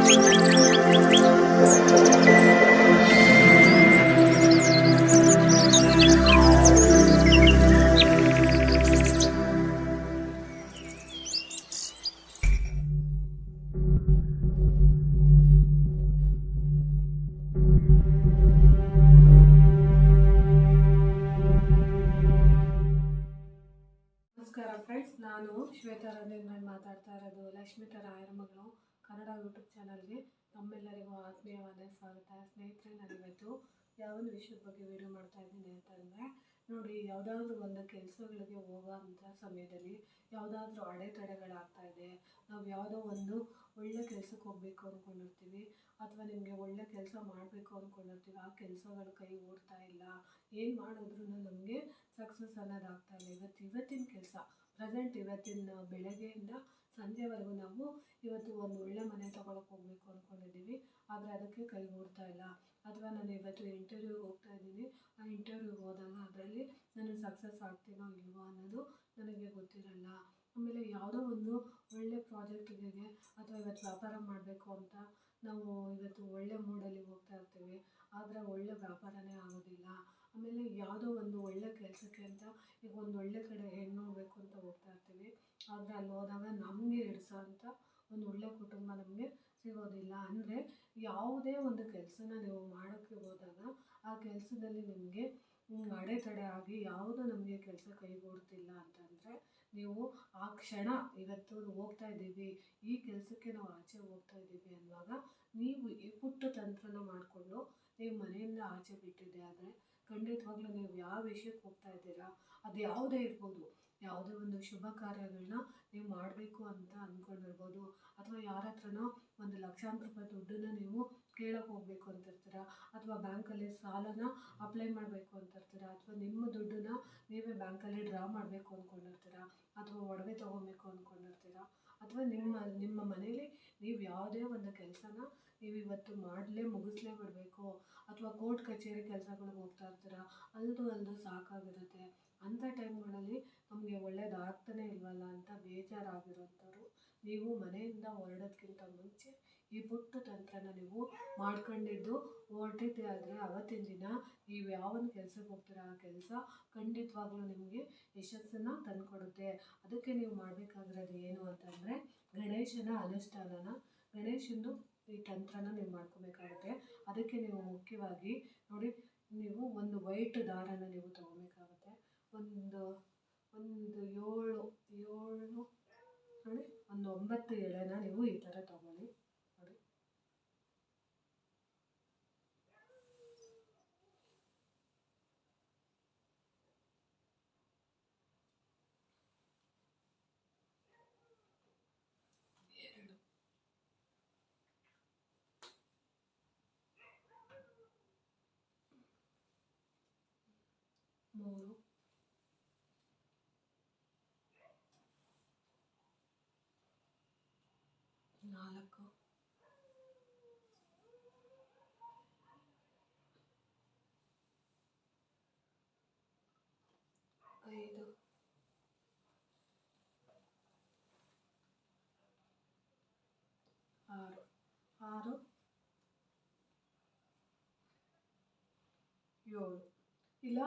ನಮಸ್ಕಾರ ಫ್ರೆಂಡ್ಸ್, ನಾನು ಶ್ವೇತಾ ರಂಜನ್ ಮಾತಾಡ್ತಾ ಇರೋದು ಲಕ್ಷ್ಮೀತ ರಾಯರ ಮಗಳು ಕನ್ನಡ ಯೂಟ್ಯೂಬ್ ಚಾನಲ್ಗೆ ತಮ್ಮೆಲ್ಲರಿಗೂ ಆತ್ಮೀಯವಾದ ಸ್ವಾಗತ. ಸ್ನೇಹಿತರೆ, ನಾನಿವತ್ತು ಯಾವ ವಿಷಯದ ಬಗ್ಗೆ ವಿಡಿಯೋ ಮಾಡ್ತಾ ಇದ್ದೀನಿ ಅಂತಂದರೆ, ನೋಡಿ, ಯಾವುದಾದ್ರೂ ಒಂದು ಕೆಲಸಗಳಿಗೆ ಹೋಗೋವಂಥ ಸಮಯದಲ್ಲಿ ಯಾವುದಾದ್ರೂ ಅಡೆತಡೆಗಳಾಗ್ತಾ ಇದೆ. ನಾವು ಯಾವುದೋ ಒಂದು ಒಳ್ಳೆ ಕೆಲಸಕ್ಕೆ ಹೋಗಬೇಕು ಅಂದ್ಕೊಂಡಿರ್ತೀವಿ, ಅಥವಾ ನಿಮಗೆ ಒಳ್ಳೆ ಕೆಲಸ ಮಾಡಬೇಕು ಅಂದ್ಕೊಂಡಿರ್ತೀವಿ. ಆ ಕೆಲಸಗಳು ಕೈ ಓಡ್ತಾ ಇಲ್ಲ, ಏನು ಮಾಡಿದ್ರೂ ನಮಗೆ ಸಕ್ಸಸ್ ಅನ್ನೋದಾಗ್ತಾ ಇಲ್ಲ. ಇವತ್ತಿನ ಕೆಲಸ ಇವತ್ತಿನ ಬೆಳಗ್ಗೆಯಿಂದ ಸಂಜೆವರೆಗೂ ನಾವು ಇವತ್ತು ಒಂದು ಒಳ್ಳೆ ಮನೆ ತೊಗೊಳಕ್ಕೆ ಹೋಗಬೇಕು ಅಂದ್ಕೊಂಡಿದ್ದೀವಿ, ಆದರೆ ಅದಕ್ಕೆ ಕೈಗೂಡ್ತಾ ಇಲ್ಲ. ಅಥವಾ ನಾನು ಇವತ್ತು ಇಂಟರ್ವ್ಯೂಗೆ ಹೋಗ್ತಾ ಇದ್ದೀನಿ, ಆ ಇಂಟರ್ವ್ಯೂಗೆ ಹೋದಾಗ ಅದರಲ್ಲಿ ನಾನು ಸಕ್ಸಸ್ ಆಗ್ತೀನೋ ಇಲ್ವೋ ಅನ್ನೋದು ನನಗೆ ಗೊತ್ತಿರಲ್ಲ. ಆಮೇಲೆ ಯಾವುದೋ ಒಂದು ಒಳ್ಳೆ ಪ್ರಾಜೆಕ್ಟಿಗೆ ಅಥವಾ ಇವತ್ತು ವ್ಯಾಪಾರ ಮಾಡಬೇಕು ಅಂತ ನಾವು ಇವತ್ತು ಒಳ್ಳೆ ಮೂಡಲ್ಲಿ ಹೋಗ್ತಾ ಇರ್ತೀವಿ, ಆದರೆ ಒಳ್ಳೆ ವ್ಯಾಪಾರನೇ ಆಗೋದಿಲ್ಲ. ಆಮೇಲೆ ಯಾವುದೋ ಒಂದು ಒಳ್ಳೆ ಕೆಲಸಕ್ಕೆ ಅಂತ ಈಗ ಒಂದು ಒಳ್ಳೆ ಕಡೆ ಹೆಣ್ಣು ನೋಡಬೇಕು ಅಂತ ಹೋಗ್ತಾ ಇರ್ತೀವಿ, ಆದರೆ ಅಲ್ಲಿ ಹೋದಾಗ ನಮಗೆ ಹಿಡಿಸೋಂಥ ಒಂದು ಒಳ್ಳೆ ಕುಟುಂಬ ನಮಗೆ ಸಿಗೋದಿಲ್ಲ. ಅಂದರೆ ಯಾವುದೇ ಒಂದು ಕೆಲಸನ ನೀವು ಮಾಡೋಕ್ಕೆ ಹೋದಾಗ ಆ ಕೆಲಸದಲ್ಲಿ ನಿಮಗೆ ಅಡೆತಡೆ ಆಗಿ ಯಾವುದೋ ನಮಗೆ ಕೆಲಸ ಕೈಗೂಡ್ತಿಲ್ಲ ಅಂತಂದರೆ, ನೀವು ಆ ಕ್ಷಣ ಇವತ್ತು ಹೋಗ್ತಾ ಇದ್ದೀವಿ, ಈ ಕೆಲಸಕ್ಕೆ ನಾವು ಆಚೆ ಹೋಗ್ತಾ ಇದ್ದೀವಿ ಅನ್ನುವಾಗ ನೀವು ಈ ಪುಟ್ಟ ತಂತ್ರನ ಮಾಡಿಕೊಂಡು ನೀವು ಮನೆಯಿಂದ ಆಚೆ ಬಿಟ್ಟಿದ್ದೆ ಆದರೆ ಖಂಡಿತವಾಗ್ಲೂ ನೀವು ಯಾವ ವಿಷಯಕ್ಕೆ ಹೋಗ್ತಾ ಇದ್ದೀರಾ, ಅದು ಯಾವುದೇ ಇರ್ಬೋದು, ಯಾವುದೇ ಒಂದು ಶುಭ ಕಾರ್ಯಗಳನ್ನ ನೀವು ಮಾಡಬೇಕು ಅಂತ ಅಂದ್ಕೊಂಡಿರ್ಬೋದು, ಅಥವಾ ಯಾರ ಹತ್ರನೋ ಒಂದು ಲಕ್ಷಾಂತರ ರೂಪಾಯಿ ದುಡ್ಡನ್ನು ನೀವು ಕೇಳೋಕೆ ಹೋಗಬೇಕು ಅಂತಿರ್ತೀರ, ಅಥವಾ ಬ್ಯಾಂಕಲ್ಲಿ ಸಾಲನ ಅಪ್ಲೈ ಮಾಡಬೇಕು ಅಂತಿರ್ತೀರ, ಅಥವಾ ನಿಮ್ಮ ದುಡ್ಡನ್ನ ನೀವೇ ಬ್ಯಾಂಕಲ್ಲಿ ಡ್ರಾ ಮಾಡಬೇಕು ಅಂದ್ಕೊಂಡಿರ್ತೀರ, ಅಥವಾ ಒಡವೆ ತೊಗೊಬೇಕು ಅಂದ್ಕೊಂಡಿರ್ತೀರ, ಅಥವಾ ನಿಮ್ಮ ಮನೇಲಿ ನೀವು ಯಾವುದೇ ಒಂದು ಕೆಲಸನ ನೀವು ಇವತ್ತು ಮುಗಿಸ್ಲೇ ಬಿಡಬೇಕು, ಅಥವಾ ಕೋರ್ಟ್ ಕಚೇರಿ ಕೆಲಸಗಳಿಗೆ ಹೋಗ್ತಾ ಇರ್ತೀರ, ಅಲ್ಲದು ಸಾಕಾಗಿರುತ್ತೆ. ಅಂಥ ಟೈಮ್ಗಳಲ್ಲಿ ನಮಗೆ ಒಳ್ಳೇದಾಗ್ತಾನೆ ಇಲ್ವಲ್ಲ ಅಂತ ಬೇಜಾರಾಗಿರೋಂಥವ್ರು ನೀವು ಮನೆಯಿಂದ ಹೊರಡೋದಕ್ಕಿಂತ ಮುಂಚೆ ಈ ಪುಟ್ಟ ತಂತ್ರನ ನೀವು ಮಾಡ್ಕೊಂಡಿದ್ದು ಹೊರಟಿದ್ದೆ ಆದರೆ ಅವತ್ತಿನ ದಿನ ನೀವು ಯಾವೊಂದು ಕೆಲಸಕ್ಕೆ ಹೋಗ್ತೀರ ಆ ಕೆಲಸ ಖಂಡಿತವಾಗ್ಲೂ ನಿಮಗೆ ಯಶಸ್ಸನ್ನು ತಂದುಕೊಡುತ್ತೆ. ಅದಕ್ಕೆ ನೀವು ಮಾಡಬೇಕಾಗಿರೋದು ಏನು ಅಂತಂದರೆ, ಗಣೇಶನ ಅನುಷ್ಠಾನನ, ಗಣೇಶಂದು ಈ ತಂತ್ರನ ನೀವು ಮಾಡ್ಕೋಬೇಕಾಗುತ್ತೆ. ಅದಕ್ಕೆ ನೀವು ಮುಖ್ಯವಾಗಿ ನೋಡಿ, ನೀವು ಒಂದು ವೈಟ್ ದಾರನ ನೀವು ತೊಗೋಬೇಕಾಗುತ್ತೆ. ಒಂದು 7 ನೋಡಿ, ಒಂದು 9 ಎಳೆನ ನೀವು ಈ ಥರ ತೊಗೊಳ್ಳಿ. ನೋಡಿ, ಎರಡು, 3, 4, 5, 6, 7, ಇಲ್ಲ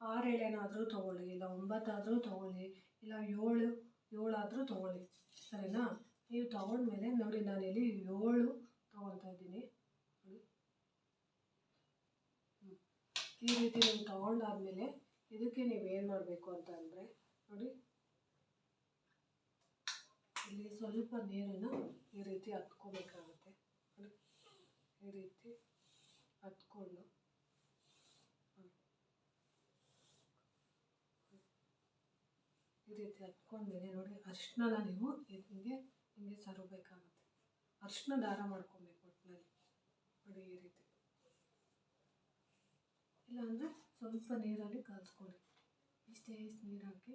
6 ಎಳೆನಾದರೂ ತೊಗೊಳ್ಳಿ, ಇಲ್ಲ 9 ಆದರೂ ತೊಗೊಳ್ಳಿ, ಇಲ್ಲ 7 ಆದರೂ ತೊಗೊಳ್ಳಿ, ಸರಿನಾ? ನೀವು ತೊಗೊಂಡ್ಮೇಲೆ ನೋಡಿ, ನಾನಿಲ್ಲಿ 7 ತೊಗೊಳ್ತಾ ಇದ್ದೀನಿ. ನೋಡಿ, ಈ ರೀತಿ ನೀವು ತೊಗೊಂಡಾದ್ಮೇಲೆ ಇದಕ್ಕೆ ನೀವೇನು ಮಾಡಬೇಕು ಅಂತ ಅಂದರೆ, ನೋಡಿ, ಇಲ್ಲಿ ಸ್ವಲ್ಪ ನೀರನ್ನು ಈ ರೀತಿ ಹತ್ಕೋಬೇಕಾಗುತ್ತೆ. ನೋಡಿ, ಈ ರೀತಿ ಹತ್ಕೊಂಡು ಈ ರೀತಿ ಹತ್ಕೊಂಡ್ಮೇಲೆ ನೋಡಿ, ಅರಿಶಿನ ನೀವು ಹಿಂಗೆ ಸರಬೇಕಾಗುತ್ತೆ. ಅರಿಶಿನ ದಾರ ಮಾಡ್ಕೊಬೇಕು ಒಟ್ಟಿನಲ್ಲಿ. ನೋಡಿ, ಈ ರೀತಿ, ಇಲ್ಲಾಂದರೆ ಸ್ವಲ್ಪ ನೀರಲ್ಲಿ ಕಲಿಸ್ಕೊಳ್ಳಿ. ಇಷ್ಟೇ ನೀರು ಹಾಕಿ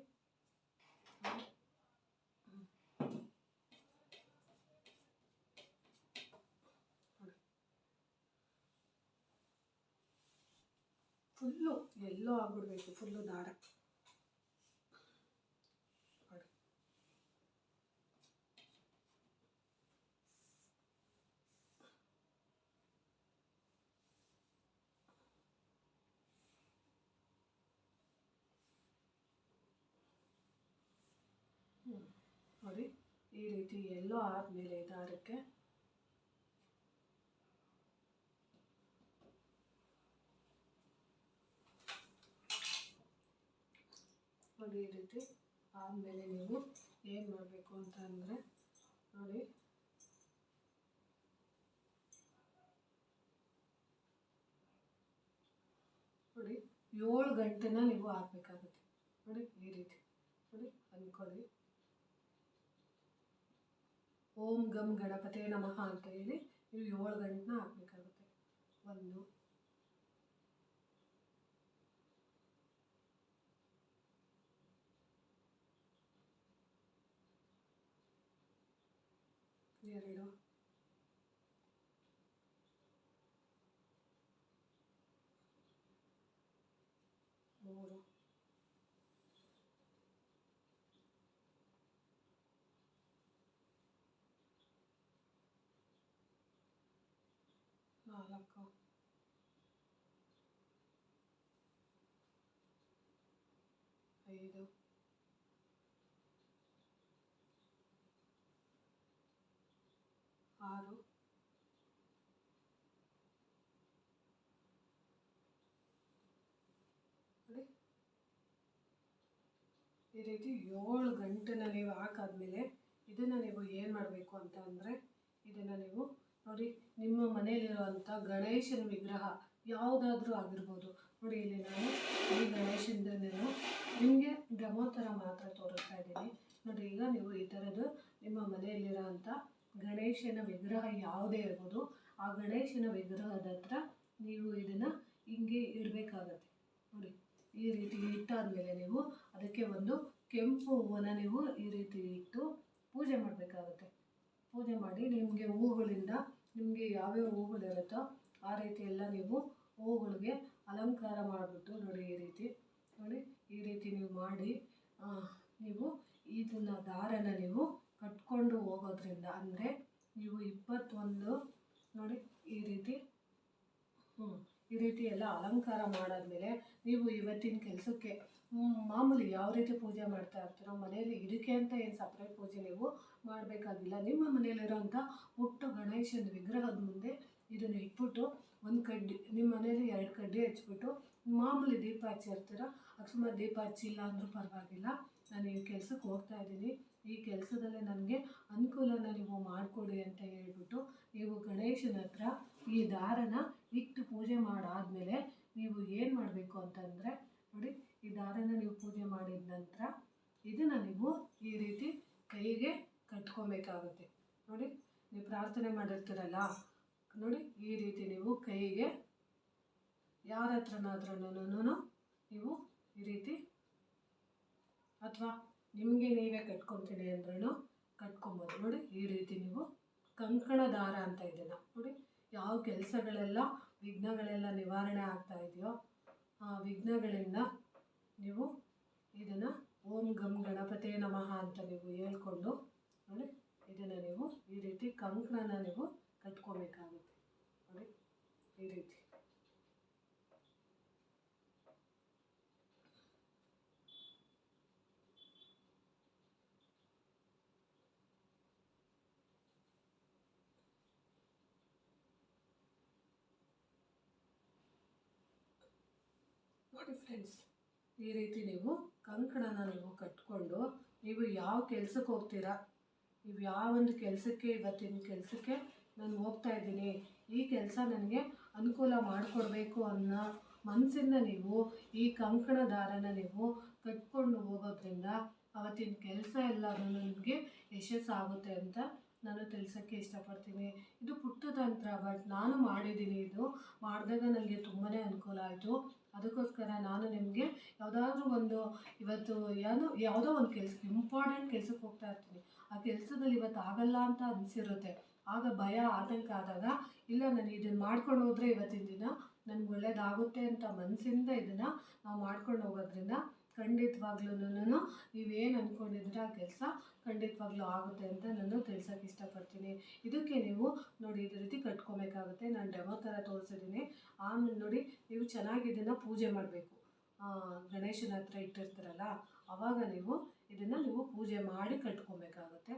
ಫುಲ್ಲು ಎಲ್ಲೋ ಆಗ್ಬಿಡ್ಬೇಕು, ಫುಲ್ಲು ದಾರ. ನೋಡಿ ಈ ರೀತಿ ಎಲ್ಲೋ ಆದಮೇಲೆ ದಾರಕ್ಕೆ ನೋಡಿ ಈ ರೀತಿ ಆದಮೇಲೆ ನೀವು ಏನು ಮಾಡಬೇಕು ಅಂತ ಅಂದರೆ ನೋಡಿ ನೋಡಿ 7 ಗಂಟೆನ ನೀವು ಹಾಕಬೇಕಾಗುತ್ತೆ. ನೋಡಿ ಈ ರೀತಿ ನೋಡಿ ಅಂದ್ಕೊಳ್ಳಿ, ಓಂ ಗಂ ಗಣಪತಿ ನಮಃ ಅಂತ ಹೇಳಿ ನೀವು 7 ಗಂಟೆನ ಹಾಕಬೇಕಾಗುತ್ತೆ. 1 2 3 4 5 6 ನೋಡಿ ಈ ರೀತಿ 7 ಗಂಟೆನ ನೀವು ಹಾಕಾದ್ಮೇಲೆ ಇದನ್ನು ನೀವು ಏನು ಮಾಡಬೇಕು ಅಂತ ಅಂದರೆ ಇದನ್ನು ನೀವು ನೋಡಿ ನಿಮ್ಮ ಮನೆಯಲ್ಲಿರುವಂಥ ಗಣೇಶನ ವಿಗ್ರಹ ಯಾವುದಾದ್ರೂ ಆಗಿರ್ಬೋದು. ನೋಡಿ ಇಲ್ಲಿ ನಾನು ಈ ಗಣೇಶನದನ್ನು ನಿಮಗೆ ಡೆಮೋ ಥರ ಮಾತ್ರ ತೋರಿಸ್ತಾ ಇದ್ದೀನಿ. ನೋಡಿ ಈಗ ನೀವು ಈ ಥರದ್ದು ನಿಮ್ಮ ಮನೆಯಲ್ಲಿರೋಂಥ ಗಣೇಶನ ವಿಗ್ರಹ ಯಾವುದೇ ಇರ್ಬೋದು, ಆ ಗಣೇಶನ ವಿಗ್ರಹದ ಹತ್ರ ನೀವು ಇದನ್ನು ಹಿಂಗೆ ಇಡಬೇಕಾಗತ್ತೆ. ನೋಡಿ ಈ ರೀತಿ ಇಟ್ಟಾದಮೇಲೆ ನೀವು ಅದಕ್ಕೆ ಒಂದು ಕೆಂಪು ಹೂವನ್ನು ನೀವು ಈ ರೀತಿ ಇಟ್ಟು ಪೂಜೆ ಮಾಡಬೇಕಾಗುತ್ತೆ. ಪೂಜೆ ಮಾಡಿ ನಿಮಗೆ ಹೂಗಳಿಂದ ನಿಮಗೆ ಯಾವ್ಯಾವ ಹೂಗಳಿರುತ್ತೋ ಆ ರೀತಿ ಎಲ್ಲ ನೀವು ಹೂಗಳಿಗೆ ಅಲಂಕಾರ ಮಾಡಿಬಿಟ್ಟು ನೋಡಿ ಈ ರೀತಿ ನೀವು ಮಾಡಿ ನೀವು ಇದನ್ನು ದಾರನ ನೀವು ಕಟ್ಕೊಂಡು ಹೋಗೋದ್ರಿಂದ ಅಂದರೆ ನೀವು 21 ನೋಡಿ ಈ ರೀತಿ ಎಲ್ಲ ಅಲಂಕಾರ ಮಾಡಾದ್ಮೇಲೆ ನೀವು ಇವತ್ತಿನ ಕೆಲಸಕ್ಕೆ ಮಾಮೂಲಿ ಯಾವ ರೀತಿ ಪೂಜೆ ಮಾಡ್ತಾ ಇರ್ತೀರೋ ಮನೆಯಲ್ಲಿ ಇದಕ್ಕೆ ಅಂತ ಏನು ಸಪ್ರೇಟ್ ಪೂಜೆ ನೀವು ಮಾಡಬೇಕಾಗಿಲ್ಲ. ನಿಮ್ಮ ಮನೆಯಲ್ಲಿರೋಂಥ ಪುಟ್ಟ ಗಣೇಶನ ವಿಗ್ರಹದ ಮುಂದೆ ಇದನ್ನು ಇಟ್ಬಿಟ್ಟು ಒಂದು ಕಡ್ಡಿ ನಿಮ್ಮ ಮನೆಯಲ್ಲಿ 2 ಕಡ್ಡಿ ಹಚ್ಬಿಟ್ಟು ಮಾಮೂಲಿ ದೀಪ ಹಚ್ಚಿರ್ತೀರ. ಅಕಸ್ಮಾತ್ ದೀಪ ಹಚ್ಚಿಲ್ಲ ಅಂದರೂ ಪರವಾಗಿಲ್ಲ, ನಾನು ಈ ಕೆಲಸಕ್ಕೆ ಹೋಗ್ತಾ ಇದ್ದೀನಿ, ಈ ಕೆಲಸದಲ್ಲೇ ನನಗೆ ಅನುಕೂಲನ ನೀವು ಮಾಡಿಕೊಡಿ ಅಂತ ಹೇಳ್ಬಿಟ್ಟು ನೀವು ಗಣೇಶನ ಹತ್ರ ಈ ದಾರನ ಇಟ್ಟು ಪೂಜೆ ಮಾಡಾದಮೇಲೆ ನೀವು ಏನು ಮಾಡಬೇಕು ಅಂತಂದರೆ ನೋಡಿ ಈ ದಾರನ ನೀವು ಪೂಜೆ ಮಾಡಿದ ನಂತರ ಇದನ್ನು ನೀವು ಈ ರೀತಿ ಕೈಗೆ ಕಟ್ಕೊಬೇಕಾಗುತ್ತೆ. ನೋಡಿ ನೀವು ಪ್ರಾರ್ಥನೆ ಮಾಡಿರ್ತೀರಲ್ಲ, ನೋಡಿ ಈ ರೀತಿ ನೀವು ಕೈಗೆ ಯಾರ ಹತ್ರನಾದ್ರೂ ನೀವು ಈ ರೀತಿ ಅಥವಾ ನಿಮಗೆ ನೀವೇ ಕಟ್ಕೊತೀನಿ ಅಂದ್ರೂ ಕಟ್ಕೊಬೋದು. ನೋಡಿ ಈ ರೀತಿ ನೀವು ಕಂಕಣ ದಾರ ಅಂತ ಇದನ್ನು ನೋಡಿ ಯಾವ ಕೆಲಸಗಳೆಲ್ಲ ವಿಘ್ನಗಳೆಲ್ಲ ನಿವಾರಣೆ ಆಗ್ತಾ ಇದೆಯೋ ಆ ವಿಘ್ನಗಳಿಂದ ನೀವು ಇದನ್ನು ಓಂ ಗಂ ಗಣಪತಿ ನಮಃ ಅಂತ ನೀವು ಹೇಳ್ಕೊಂಡು ನೋಡಿ ಇದನ್ನು ನೀವು ಈ ರೀತಿ ಕಂಕಣನ ನೀವು ಕಟ್ಕೋಬೇಕಾಗುತ್ತೆ. ನೋಡಿ ಈ ರೀತಿ ನೋಡಿ ಫ್ರೆಂಡ್ಸ್, ಈ ರೀತಿ ನೀವು ಕಂಕಣನ ನೀವು ಕಟ್ಕೊಂಡು ನೀವು ಯಾವ ಕೆಲಸಕ್ಕೆ ಹೋಗ್ತೀರಾ, ನೀವು ಯಾವೊಂದು ಕೆಲಸಕ್ಕೆ ಇವತ್ತಿನ ಕೆಲಸಕ್ಕೆ ನಾನು ಹೋಗ್ತಾ ಇದ್ದೀನಿ, ಈ ಕೆಲಸ ನನಗೆ ಅನುಕೂಲ ಮಾಡಿಕೊಡ್ಬೇಕು ಅನ್ನೋ ಮನಸ್ಸಿಂದ ನೀವು ಈ ಕಂಕಣ ದಾರನ ನೀವು ಕಟ್ಕೊಂಡು ಹೋಗೋದ್ರಿಂದ ಅವತ್ತಿನ ಕೆಲಸ ಎಲ್ಲನೂ ನಿಮಗೆ ಯಶಸ್ಸಾಗುತ್ತೆ ಅಂತ ನಾನು ತಿಳಿಸೋಕ್ಕೆ ಇಷ್ಟಪಡ್ತೀನಿ. ಇದು ಪುಟ್ಟ ತಂತ್ರ, ಬಟ್ ನಾನು ಮಾಡಿದ್ದೀನಿ. ಇದು ಮಾಡಿದಾಗ ನನಗೆ ತುಂಬಾ ಅನುಕೂಲ ಆಯಿತು. ಅದಕ್ಕೋಸ್ಕರ ನಾನು ನಿಮಗೆ ಯಾವುದಾದ್ರೂ ಒಂದು ಇವತ್ತು ಯಾವುದೋ ಒಂದು ಕೆಲಸಕ್ಕೆ ಇಂಪಾರ್ಟೆಂಟ್ ಕೆಲಸಕ್ಕೆ ಹೋಗ್ತಾ ಇರ್ತೀನಿ, ಆ ಕೆಲಸದಲ್ಲಿ ಇವತ್ತು ಆಗಲ್ಲ ಅಂತ ಅನಿಸಿರುತ್ತೆ. ಆಗ ಭಯ ಆತಂಕ ಆದಾಗ ಇಲ್ಲ ನಾನು ಇದನ್ನು ಮಾಡ್ಕೊಂಡು ಹೋದರೆ ಇವತ್ತಿನ ದಿನ ನನಗೆ ಒಳ್ಳೇದಾಗುತ್ತೆ ಅಂತ ಮನಸ್ಸಿಂದ ಇದನ್ನು ನಾವು ಮಾಡ್ಕೊಂಡು ಹೋಗೋದ್ರಿಂದ ಖಂಡಿತವಾಗ್ಲೂ ನೀವೇನು ಅಂದ್ಕೊಂಡಿದ್ರೆ ಆ ಕೆಲಸ ಖಂಡಿತವಾಗ್ಲೂ ಆಗುತ್ತೆ ಅಂತ ನಾನು ತಿಳಿಸೋಕ್ಕೆ ಇಷ್ಟಪಡ್ತೀನಿ. ಇದಕ್ಕೆ ನೀವು ನೋಡಿ ಇದೇ ರೀತಿ ಕಟ್ಕೊಬೇಕಾಗುತ್ತೆ. ನಾನು ಡೆಮೋ ಥರ ತೋರಿಸಿದ್ದೀನಿ. ಆಮೇಲೆ ನೋಡಿ ನೀವು ಚೆನ್ನಾಗಿ ಇದನ್ನು ಪೂಜೆ ಮಾಡಬೇಕು. ಗಣೇಶನ ಹತ್ರ ಇಟ್ಟಿರ್ತಾರಲ್ಲ ಆವಾಗ ನೀವು ಪೂಜೆ ಮಾಡಿ ಕಟ್ಕೊಬೇಕಾಗುತ್ತೆ.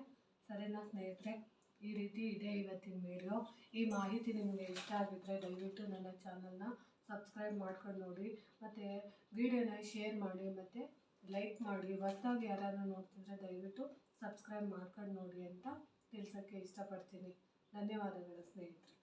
ಸರಿನಾ ಸ್ನೇಹಿತರೆ? ಈ ರೀತಿ ಇದೆ ಇವತ್ತಿನ ವಿಡಿಯೋ. ಈ ಮಾಹಿತಿ ನಿಮಗೆ ಇಷ್ಟ ಆಗಿದ್ದರೆ ದಯವಿಟ್ಟು ನನ್ನ ಚಾನಲ್ನ ಸಬ್ಸ್ಕ್ರೈಬ್ ಮಾಡ್ಕೊಂಡು ನೋಡಿ, ಮತ್ತು ವಿಡಿಯೋನ ಶೇರ್ ಮಾಡಿ ಮತ್ತು ಲೈಕ್ ಮಾಡಿ. ಹೊಸದಾಗಿ ಯಾರಾದರೂ ನೋಡ್ತಿದ್ರೆ ದಯವಿಟ್ಟು ಸಬ್ಸ್ಕ್ರೈಬ್ ಮಾಡ್ಕೊಂಡು ನೋಡಿ ಅಂತ ತಿಳಿಸೋಕ್ಕೆ ಇಷ್ಟಪಡ್ತೀನಿ. ಧನ್ಯವಾದಗಳು ಸ್ನೇಹಿತರೆ.